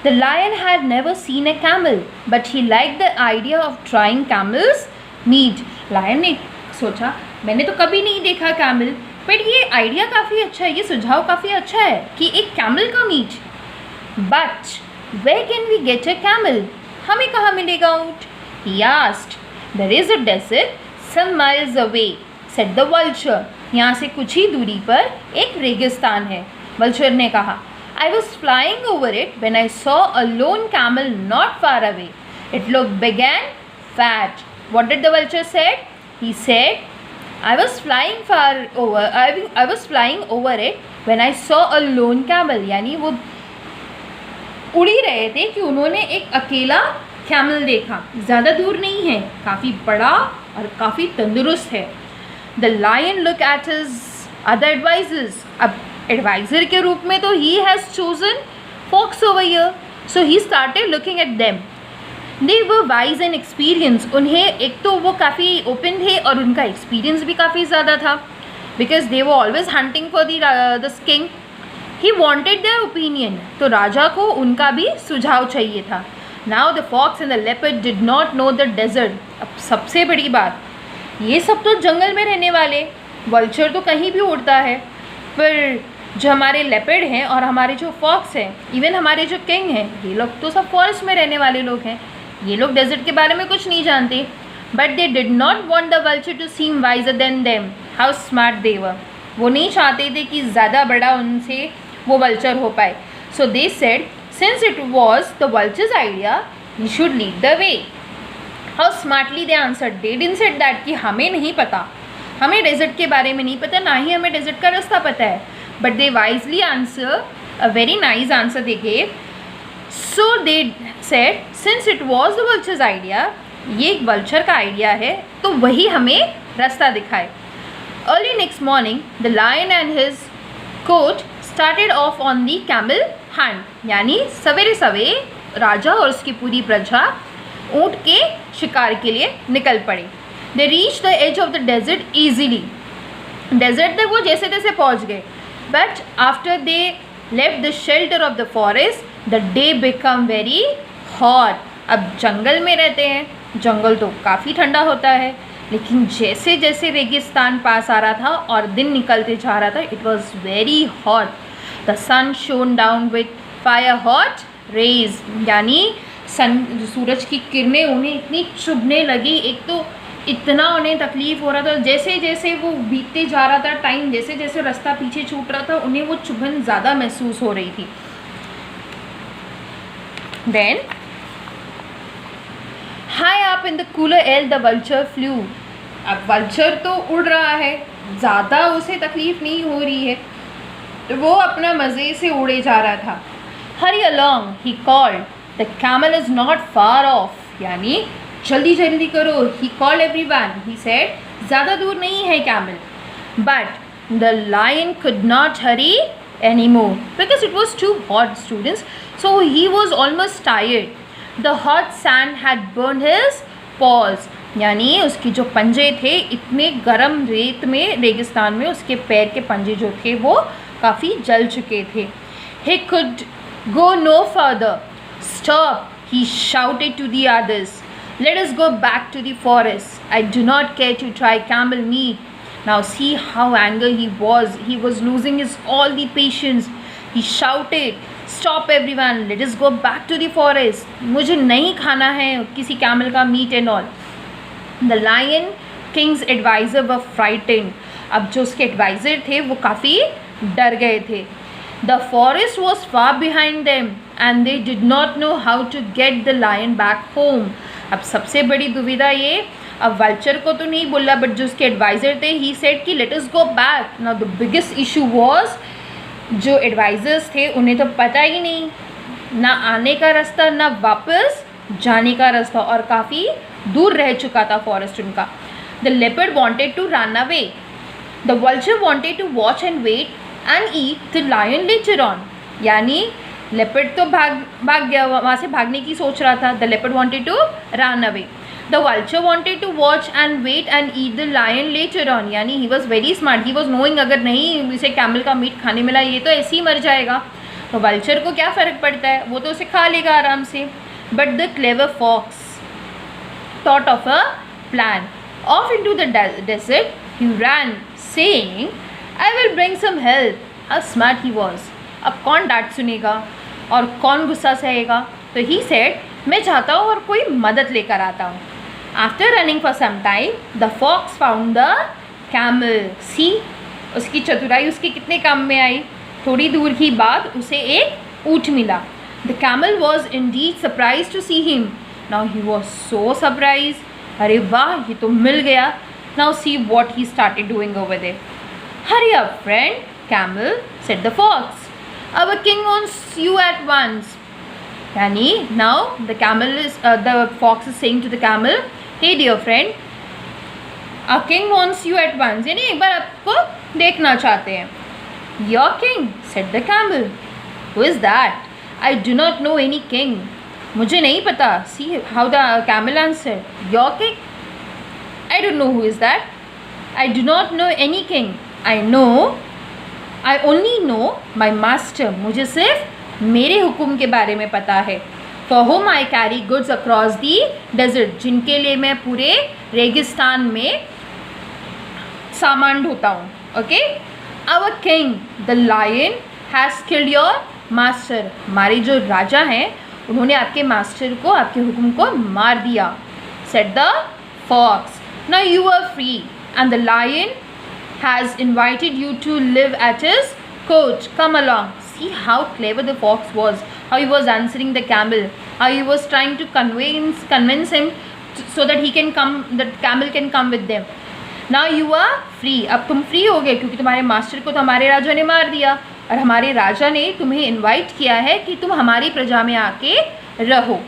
The lion had never seen a camel, but he liked the idea of trying camel's meat. Lion ने सोचा मैंने तो कभी नहीं देखा कैमल, बट ये आइडिया काफ़ी अच्छा है, ये सुझाव काफ़ी अच्छा है कि एक कैमल का meet. But where can we get a camel? हमें कहाँ मिलेगा ऊँट? He asked. There is a desert some miles away, said the vulture. यहाँ से कुछ ही दूरी पर एक रेगिस्तान है. वल्चर ने कहा. I was flying over it when I saw a lone camel not far away. It looked big and fat. What did the vulture said? He said, I was flying over it when I saw a lone camel. यानी वो उड़ ही रहे थे कि उन्होंने एक अकेला camel देखा. ज़्यादा दूर नहीं है, काफ़ी बड़ा और काफ़ी तंदुरुस्त है. The lion looked at his other advisors. अब एडवाइज़र के रूप में तो he has chosen fox over here, so he started looking at them. They were wise and experience. उन्हें एक तो वो काफ़ी ओपन थे और उनका एक्सपीरियंस भी काफ़ी ज़्यादा था, because they were always hunting for the king. He wanted their opinion. तो राजा को उनका भी सुझाव चाहिए था. Now the fox and the leopard did not know the desert. अब सबसे बड़ी बात, ये सब तो जंगल में रहने वाले, वल्चर तो कहीं भी उड़ता है, पर जो हमारे लेपर्ड हैं और हमारे जो फॉक्स हैं, इवन हमारे जो किंग हैं, ये लोग तो सब फॉरेस्ट में रहने वाले लोग हैं. ये लोग डेजर्ट के बारे में कुछ नहीं जानते. But they did not want the vulture to seem wiser than them. How smart they were. वो नहीं चाहते थे कि ज़्यादा बड़ा उनसे वो वल्चर हो पाए. So they said since it was the vulture's idea he should lead the way. How smartly they answered. They didn't said that कि हमें नहीं पता, हमें डेजर्ट के बारे में नहीं पता, ना ही हमें डेजर्ट का रास्ता पता है. But they wisely answer, a very nice answer they gave. So they said, since it was the vulture's idea, ये एक वल्चर का आइडिया है, तो वही हमें रास्ता दिखाए. Early next morning, the lion and his court started off on the camel hunt. यानी सवेरे सवेरे राजा और उसकी पूरी प्रजा ऊँट के शिकार के लिए निकल पड़े. They reached the edge of the desert easily. Desert तक वो जैसे तैसे पहुँच गए. But after they left the shelter of the forest, the day became very hot. अब जंगल में रहते हैं, जंगल तो काफ़ी ठंडा होता है, लेकिन जैसे जैसे रेगिस्तान पास आ रहा था और दिन निकलते जा रहा था, it was very hot. The sun shone down with fire hot rays. यानी सूरज की किरणें उन्हें इतनी चुभने लगी. एक तो इतना उन्हें तकलीफ़ हो रहा था, जैसे जैसे वो बीतते जा रहा था टाइम, जैसे जैसे रास्ता पीछे छूट रहा था, उन्हें वो चुभन ज़्यादा महसूस हो रही थी. Then high up in the cooler air the vulture flew. अब वल्चर तो उड़ रहा है, ज़्यादा उसे तकलीफ़ नहीं हो रही है, वो अपना मज़े से उड़े जा रहा था. Hurry along he called, the camel is not far off. यानी जल्दी जल्दी करो. He called everyone. He said ज़्यादा दूर नहीं है camel. But the lion could not hurry any more because it was too hot students. So he was almost tired. The hot sand had burn his paws. यानी उसके जो पंजे थे, इतने गर्म रेत में, रेगिस्तान में उसके पैर के पंजे जो थे वो काफ़ी जल चुके थे. He could go no further. Stop, he shouted to the others. Let us go back to the forest. I do not care to try camel meat. Now see how angry he was. He was losing his all the patience. He shouted, stop everyone. Let us go back to the forest. मुझे नहीं खाना है किसी camel का meat and all. The lion king's advisor were frightened. अब जो उसके advisor थे वो काफ़ी डर गए थे. The forest was far behind them and they did not know how to get the lion back home. अब सबसे बड़ी दुविधा ये, अब वल्चर को तो नहीं बोला, बट जो उसके एडवाइज़र थे, ही सेड कि let us go back. Now the biggest issue was, जो एडवाइज़र्स थे उन्हें तो पता ही नहीं, ना आने का रास्ता ना वापस जाने का रास्ता, और काफ़ी दूर रह चुका था फॉरेस्ट उनका. The leopard wanted to run away. The vulture wanted to watch and wait and eat the lion later on. यानी लेपर्ड तो भाग गया, वहाँ से भागने की सोच रहा था. The leopard wanted to run away. The vulture wanted to watch and wait and eat the lion later on. यानी he was very smart. He was knowing अगर नहीं इसे कैमल का मीट खाने मिला, ये तो ऐसे ही मर जाएगा. तो वल्चर को क्या फ़र्क पड़ता है, वो तो उसे खा लेगा आराम से। But the clever fox thought of a plan. Off into the desert he ran, saying, "I will bring some help." How smart he was. अब कौन डांट सुनेगा और कौन गुस्सा सहेगा? तो he said, मैं चाहता हूँ और कोई मदद लेकर आता हूँ। After running for some time, the fox found the camel. See, उसकी चतुराई उसके कितने काम में आई। थोड़ी दूर ही बाद उसे एक ऊँट मिला। The camel was indeed surprised to see him. Now he was so surprised. अरे वाह, ये तो मिल गया। Now see what he started doing over there. Hurry up, friend, camel, said the fox. Our king wants you at once. यानी now the fox is saying to the camel, hey dear friend, our king wants you at once. यानी एक बार आपको देखना चाहते हैं। Your king, said the camel. Who is that? I do not know any king. मुझे नहीं पता। See how the camel answered. Your king? I don't know who is that. I do not know any king. I only know my master. मुझे सिर्फ मेरे हुक्म के बारे में पता है। For whom I carry goods across the desert. जिनके लिए मैं पूरे रेगिस्तान में सामान ढोता हूँ। Okay? Our king, the lion, has killed your master. हमारे जो राजा हैं उन्होंने आपके मास्टर को, आपके हुक्म को मार दिया। Said the fox. Now you are free, and the lion has invited you to live at his court. Come along. See how clever the fox was. How he was answering the camel. How he was trying to convince him so that he can come, that camel can come with them. Now you are free. अब तुम free हो गए क्योंकि तुम्हारे master को तो हमारे राजा ने मार दिया और हमारे राजा ने तुम्हें इनवाइट किया है कि तुम हमारी प्रजा में आके रहो।